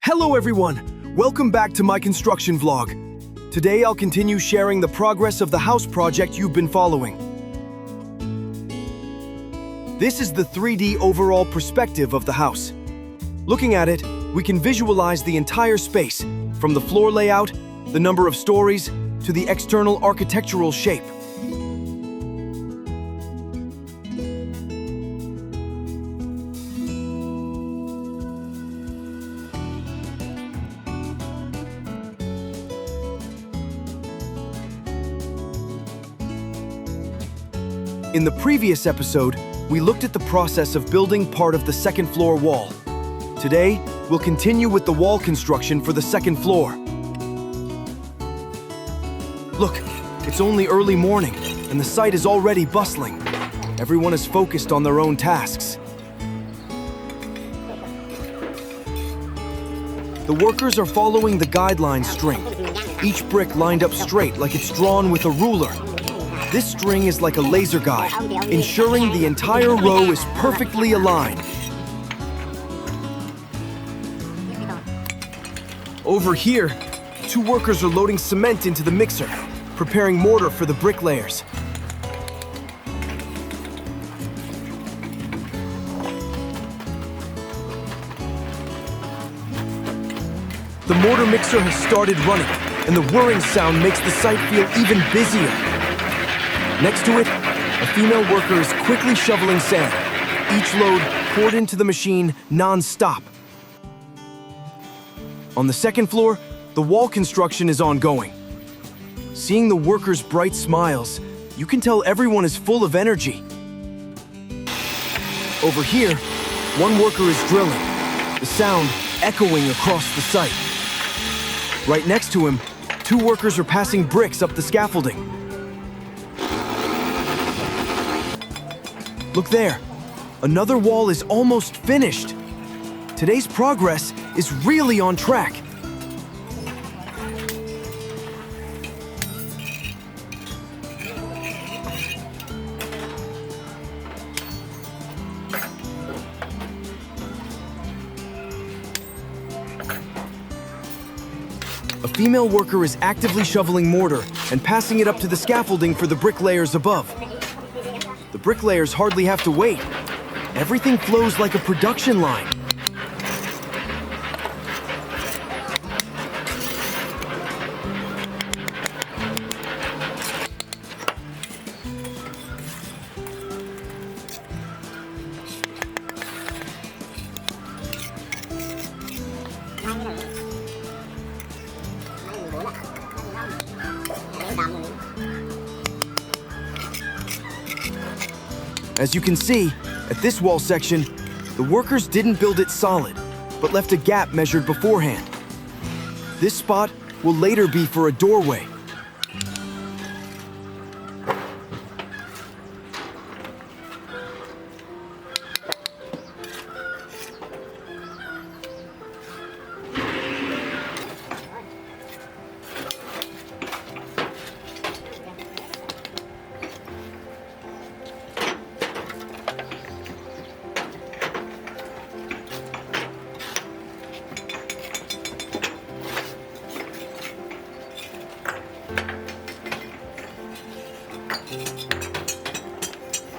Hello everyone! Welcome back to my construction vlog. Today I'll continue sharing the progress of the house project you've been following. This is the 3D overall perspective of the house. Looking at it, we can visualize the entire space, from the floor layout, the number of stories, to the external architectural shape. In the previous episode, we looked at the process of building part of the second floor wall. Today, we'll continue with the wall construction for the second floor. Look, it's only early morning, and the site is already bustling. Everyone is focused on their own tasks. The workers are following the guideline string, each brick lined up straight like it's drawn with a ruler. This string is like a laser guide, ensuring the entire row is perfectly aligned. Over here, two workers are loading cement into the mixer, preparing mortar for the bricklayers. The mortar mixer has started running, and the whirring sound makes the site feel even busier. Next to it, a female worker is quickly shoveling sand, each load poured into the machine non-stop. On the second floor, the wall construction is ongoing. Seeing the workers' bright smiles, you can tell everyone is full of energy. Over here, one worker is drilling, the sound echoing across the site. Right next to him, two workers are passing bricks up the scaffolding. Look there, another wall is almost finished. Today's progress is really on track. A female worker is actively shoveling mortar and passing it up to the scaffolding for the bricklayers above. The bricklayers hardly have to wait. Everything flows like a production line. As you can see, at this wall section, the workers didn't build it solid, but left a gap measured beforehand. This spot will later be for a doorway.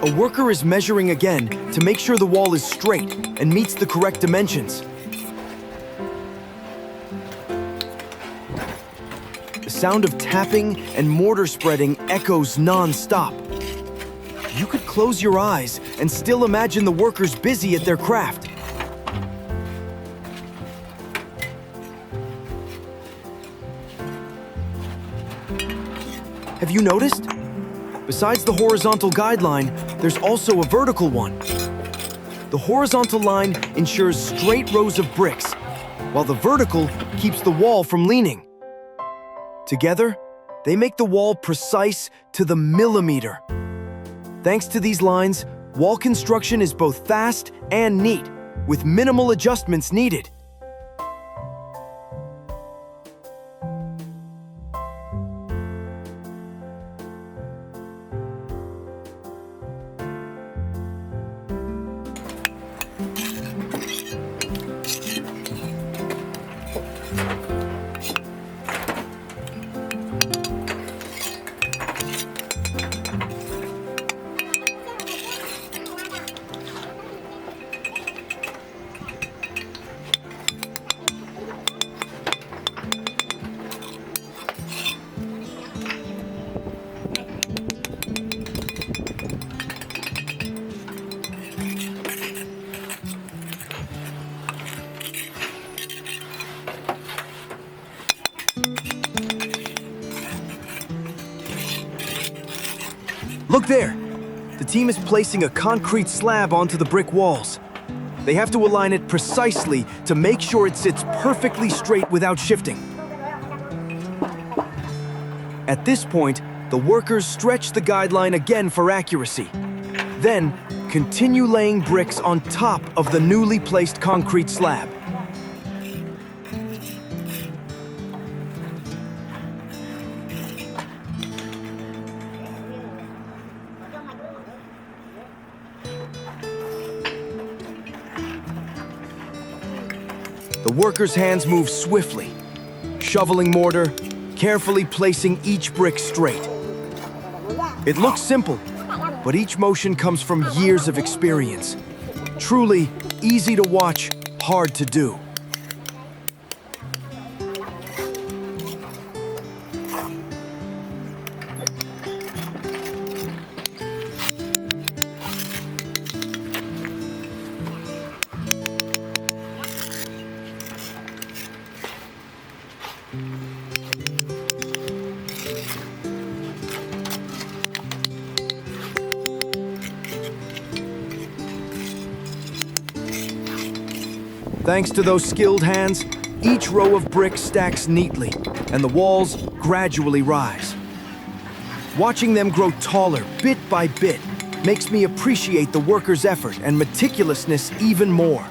A worker is measuring again to make sure the wall is straight and meets the correct dimensions. The sound of tapping and mortar spreading echoes non-stop. You could close your eyes and still imagine the workers busy at their craft. Have you noticed? Besides the horizontal guideline, there's also a vertical one. The horizontal line ensures straight rows of bricks, while the vertical keeps the wall from leaning. Together, they make the wall precise to the millimeter. Thanks to these lines, wall construction is both fast and neat, with minimal adjustments needed. Look there! The team is placing a concrete slab onto the brick walls. They have to align it precisely to make sure it sits perfectly straight without shifting. At this point, the workers stretch the guideline again for accuracy. Then, continue laying bricks on top of the newly placed concrete slab. The workers' hands move swiftly, shoveling mortar, carefully placing each brick straight. It looks simple, but each motion comes from years of experience. Truly easy to watch, hard to do. Thanks to those skilled hands, each row of bricks stacks neatly, and the walls gradually rise. Watching them grow taller bit by bit makes me appreciate the workers' effort and meticulousness even more.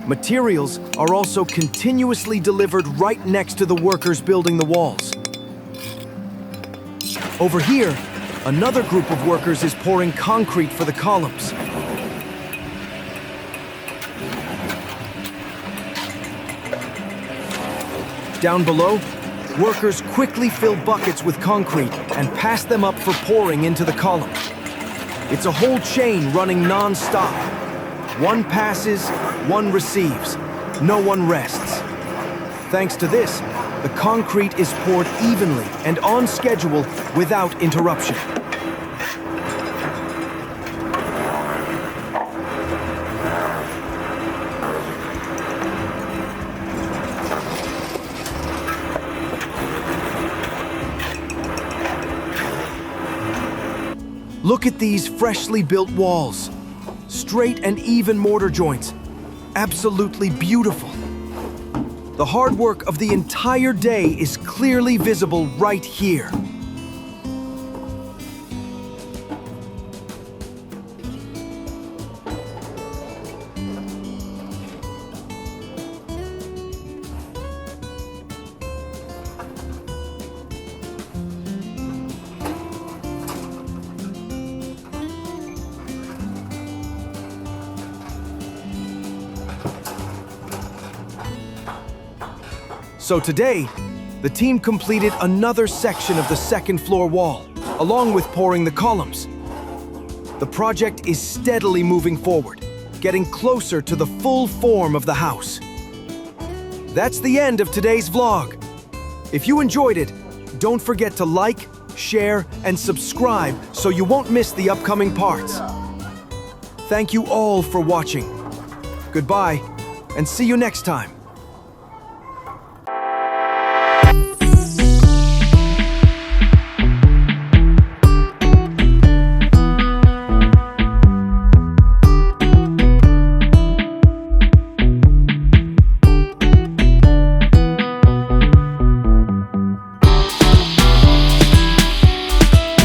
Materials are also continuously delivered right next to the workers building the walls. Over here, another group of workers is pouring concrete for the columns. Down below, workers quickly fill buckets with concrete and pass them up for pouring into the column. It's a whole chain running non-stop. One passes, one receives. No one rests. Thanks to this, the concrete is poured evenly and on schedule without interruption. Look at these freshly built walls. Straight and even mortar joints. Absolutely beautiful. The hard work of the entire day is clearly visible right here. So today, the team completed another section of the second floor wall, along with pouring the columns. The project is steadily moving forward, getting closer to the full form of the house. That's the end of today's vlog. If you enjoyed it, don't forget to like, share, and subscribe so you won't miss the upcoming parts. Thank you all for watching. Goodbye, and see you next time.